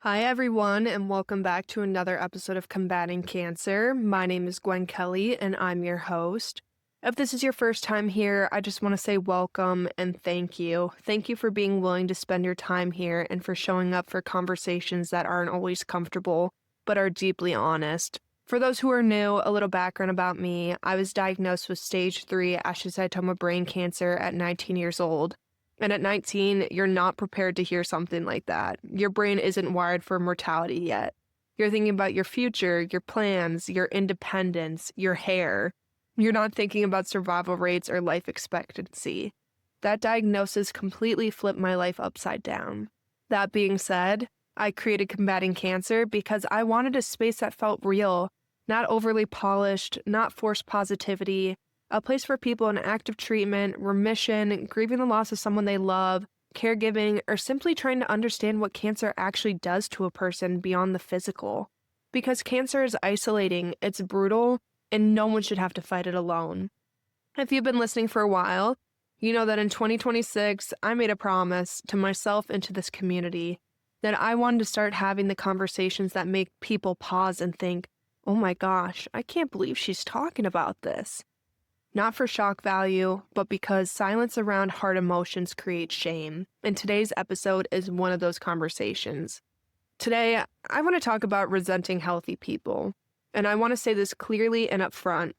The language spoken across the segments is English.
Hi, everyone, and welcome back to another episode of Combating Cancer. My name is Gwen Kelly, and I'm your host. If this is your first time here, I just want to say welcome and thank you. Thank you for being willing to spend your time here and for showing up for conversations that aren't always comfortable, but are deeply honest. For those who are new, a little background about me. I was diagnosed with stage 3 astrocytoma brain cancer at 19 years old. And at 19, you're not prepared to hear something like that. Your brain isn't wired for mortality yet. You're thinking about your future, your plans, your independence, your hair. You're not thinking about survival rates or life expectancy. That diagnosis completely flipped my life upside down. That being said, I created Combating Cancer because I wanted a space that felt real, not overly polished, not forced positivity, a place for people in active treatment, remission, grieving the loss of someone they love, caregiving, or simply trying to understand what cancer actually does to a person beyond the physical. Because cancer is isolating, it's brutal, and no one should have to fight it alone. If you've been listening for a while, you know that in 2026, I made a promise to myself and to this community that I wanted to start having the conversations that make people pause and think, oh my gosh, I can't believe she's talking about this. Not for shock value, but because silence around hard emotions creates shame. And today's episode is one of those conversations. Today, I want to talk about resenting healthy people. And I want to say this clearly and upfront.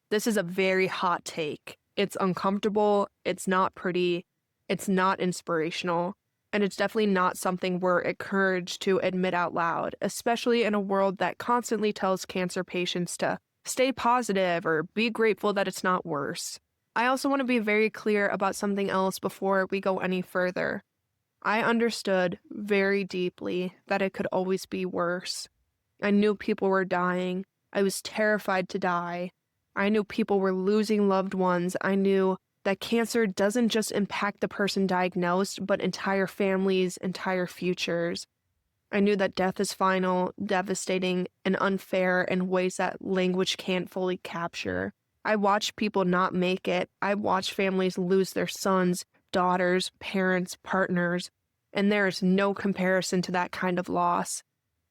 This is a very hot take. It's uncomfortable, it's not pretty, it's not inspirational, and it's definitely not something we're encouraged to admit out loud, especially in a world that constantly tells cancer patients to stay positive or be grateful that it's not worse. I also want to be very clear about something else before we go any further. I understood very deeply that it could always be worse. I knew people were dying. I was terrified to die. I knew people were losing loved ones. I knew that cancer doesn't just impact the person diagnosed, but entire families, entire futures. I knew that death is final, devastating, and unfair in ways that language can't fully capture. I watched people not make it. I watched families lose their sons, daughters, parents, partners, and there is no comparison to that kind of loss.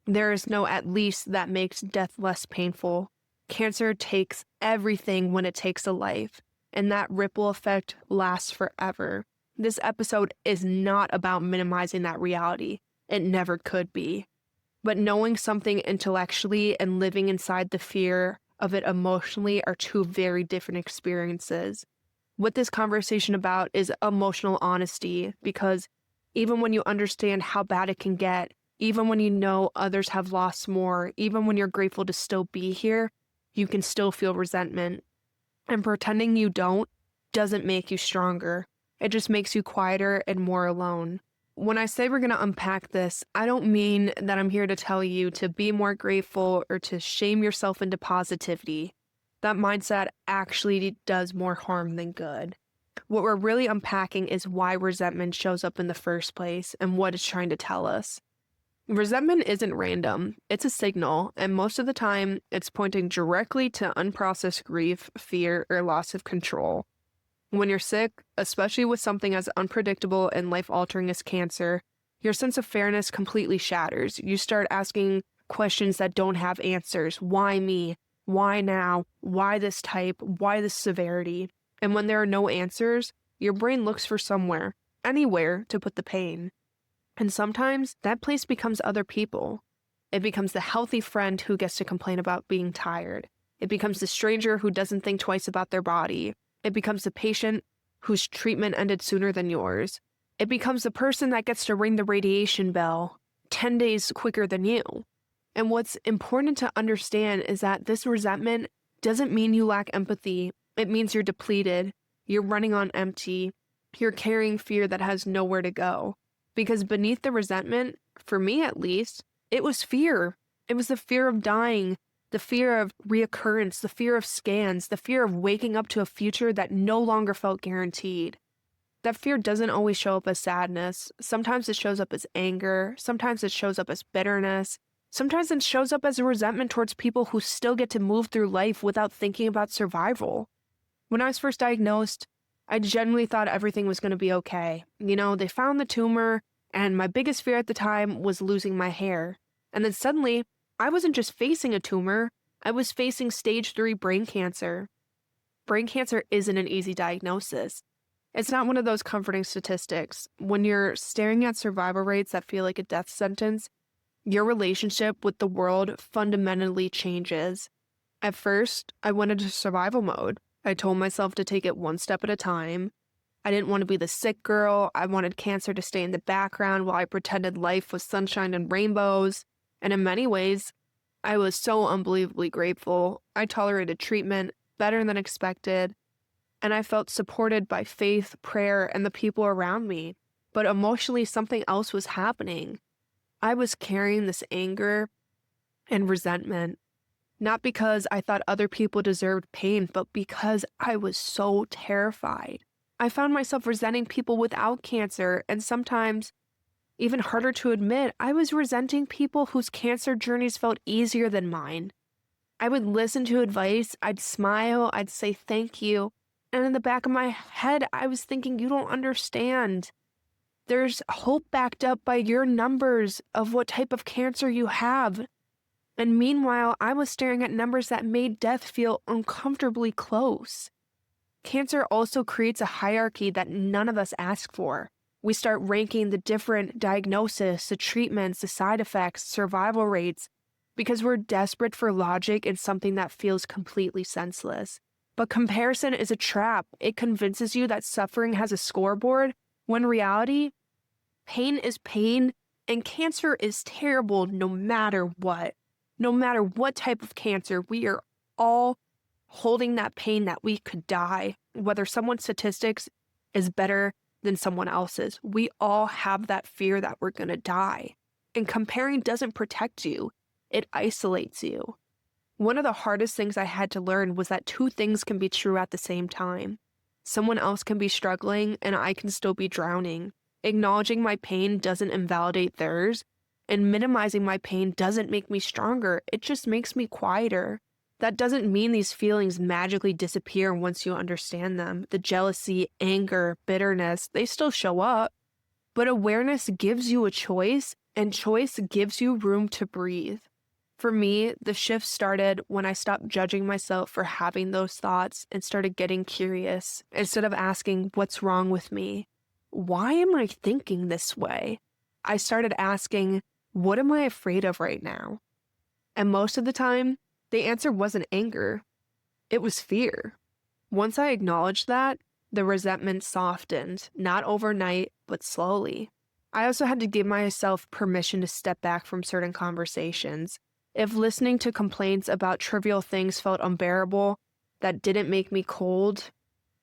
There is no at least that makes death less painful. Cancer takes everything when it takes a life, and that ripple effect lasts forever. This episode is not about minimizing that reality. It never could be. But knowing something intellectually and living inside the fear of it emotionally are two very different experiences. What this conversation about is emotional honesty, because even when you understand how bad it can get, even when you know others have lost more, even when you're grateful to still be here, you can still feel resentment. And pretending you don't doesn't make you stronger. It just makes you quieter and more alone. When I say we're going to unpack this, I don't mean that I'm here to tell you to be more grateful or to shame yourself into positivity. That mindset actually does more harm than good. What we're really unpacking is why resentment shows up in the first place and what it's trying to tell us. Resentment isn't random, it's a signal, and most of the time, it's pointing directly to unprocessed grief, fear, or loss of control. When you're sick, especially with something as unpredictable and life-altering as cancer, your sense of fairness completely shatters. You start asking questions that don't have answers. Why me? Why now? Why this type? Why this severity? And when there are no answers, your brain looks for somewhere, anywhere, to put the pain. And sometimes that place becomes other people. It becomes the healthy friend who gets to complain about being tired. It becomes the stranger who doesn't think twice about their body. It becomes the patient whose treatment ended sooner than yours. It becomes the person that gets to ring the radiation bell 10 days quicker than you. And what's important to understand is that this resentment doesn't mean you lack empathy. It means you're depleted. You're running on empty. You're carrying fear that has nowhere to go. Because beneath the resentment, for me at least, it was fear. It was the fear of dying, the fear of reoccurrence, the fear of scans, the fear of waking up to a future that no longer felt guaranteed. That fear doesn't always show up as sadness. Sometimes it shows up as anger. Sometimes it shows up as bitterness. Sometimes it shows up as a resentment towards people who still get to move through life without thinking about survival. When I was first diagnosed, I genuinely thought everything was going to be okay. You know, they found the tumor And my biggest fear at the time was losing my hair. And then suddenly, I wasn't just facing a tumor, I was facing stage 3 brain cancer. Brain cancer isn't an easy diagnosis. It's not one of those comforting statistics. When you're staring at survival rates that feel like a death sentence, your relationship with the world fundamentally changes. At first, I went into survival mode. I told myself to take it one step at a time. I didn't want to be the sick girl. I wanted cancer to stay in the background while I pretended life was sunshine and rainbows. And in many ways, I was so unbelievably grateful. I tolerated treatment better than expected, and I felt supported by faith, prayer, and the people around me. But emotionally, something else was happening. I was carrying this anger and resentment, not because I thought other people deserved pain, but because I was so terrified. I found myself resenting people without cancer, and sometimes, even harder to admit, I was resenting people whose cancer journeys felt easier than mine. I would listen to advice, I'd smile, I'd say thank you, and in the back of my head, I was thinking, you don't understand. There's hope backed up by your numbers of what type of cancer you have. And meanwhile, I was staring at numbers that made death feel uncomfortably close. Cancer also creates a hierarchy that none of us ask for. We start ranking the different diagnoses, the treatments, the side effects, survival rates, because we're desperate for logic in something that feels completely senseless. But comparison is a trap. It convinces you that suffering has a scoreboard, when in reality, pain is pain, and cancer is terrible no matter what. No matter what type of cancer, we are all holding that pain that we could die. Whether someone's statistics is better than someone else's, we all have that fear that we're going to die. And comparing doesn't protect you, it isolates you. One of the hardest things I had to learn was that two things can be true at the same time. Someone else can be struggling and I can still be drowning. Acknowledging my pain doesn't invalidate theirs, and minimizing my pain doesn't make me stronger, it just makes me quieter. That doesn't mean these feelings magically disappear once you understand them. The jealousy, anger, bitterness, they still show up. But awareness gives you a choice, and choice gives you room to breathe. For me, the shift started when I stopped judging myself for having those thoughts and started getting curious. Instead of asking, what's wrong with me? Why am I thinking this way? I started asking, what am I afraid of right now? And most of the time, the answer wasn't anger. It was fear. Once I acknowledged that, the resentment softened, not overnight, but slowly. I also had to give myself permission to step back from certain conversations. If listening to complaints about trivial things felt unbearable, that didn't make me cold,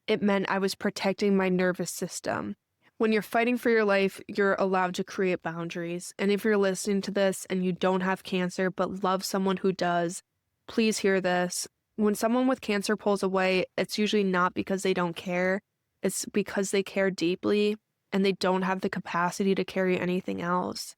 it meant I was protecting my nervous system. When you're fighting for your life, you're allowed to create boundaries. And if you're listening to this and you don't have cancer but love someone who does, please hear this. When someone with cancer pulls away, it's usually not because they don't care. It's because they care deeply and they don't have the capacity to carry anything else.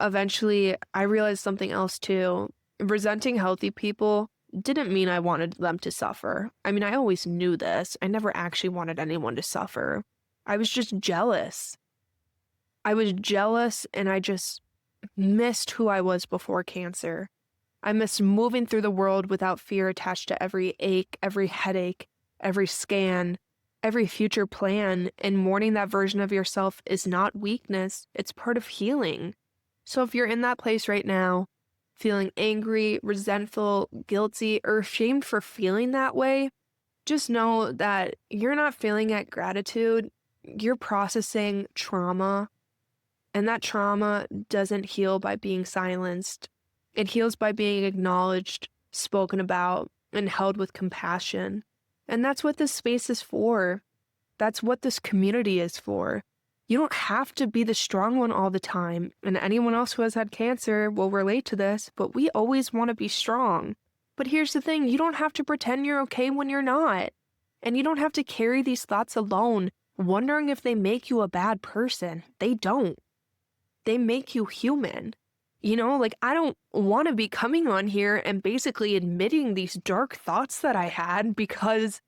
Eventually, I realized something else too. Resenting healthy people didn't mean I wanted them to suffer. I mean, I always knew this. I never actually wanted anyone to suffer. I was just jealous. I was jealous and I just missed who I was before cancer. I missed moving through the world without fear attached to every ache, every headache, every scan, every future plan, and mourning that version of yourself is not weakness, it's part of healing. So if you're in that place right now, feeling angry, resentful, guilty, or ashamed for feeling that way, just know that you're not feeling at gratitude, you're processing trauma, and that trauma doesn't heal by being silenced. It heals by being acknowledged, spoken about, and held with compassion. And that's what this space is for. That's what this community is for. You don't have to be the strong one all the time, and anyone else who has had cancer will relate to this, but we always want to be strong. But here's the thing, you don't have to pretend you're okay when you're not. And you don't have to carry these thoughts alone, wondering if they make you a bad person. They don't. They make you human. You know, like, I don't want to be coming on here and basically admitting these dark thoughts that I had because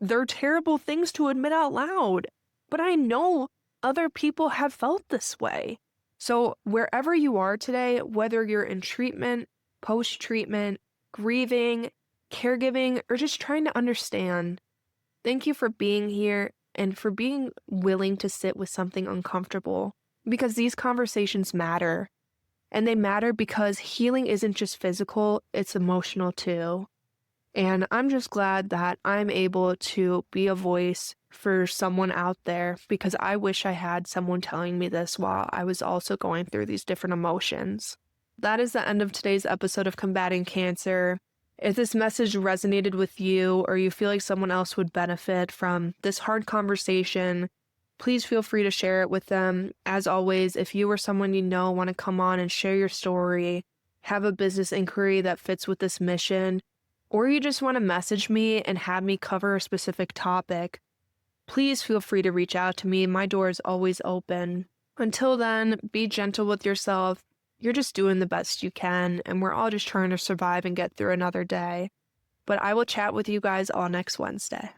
they're terrible things to admit out loud. But I know other people have felt this way. So, wherever you are today, whether you're in treatment, post treatment, grieving, caregiving, or just trying to understand, thank you for being here and for being willing to sit with something uncomfortable because these conversations matter. And they matter because healing isn't just physical, it's emotional too. And I'm just glad that I'm able to be a voice for someone out there because I wish I had someone telling me this while I was also going through these different emotions. That is the end of today's episode of Combating Cancer. If this message resonated with you or you feel like someone else would benefit from this hard conversation, please feel free to share it with them. As always, if you or someone you know want to come on and share your story, have a business inquiry that fits with this mission, or you just want to message me and have me cover a specific topic, please feel free to reach out to me. My door is always open. Until then, be gentle with yourself. You're just doing the best you can, and we're all just trying to survive and get through another day. But I will chat with you guys all next Wednesday.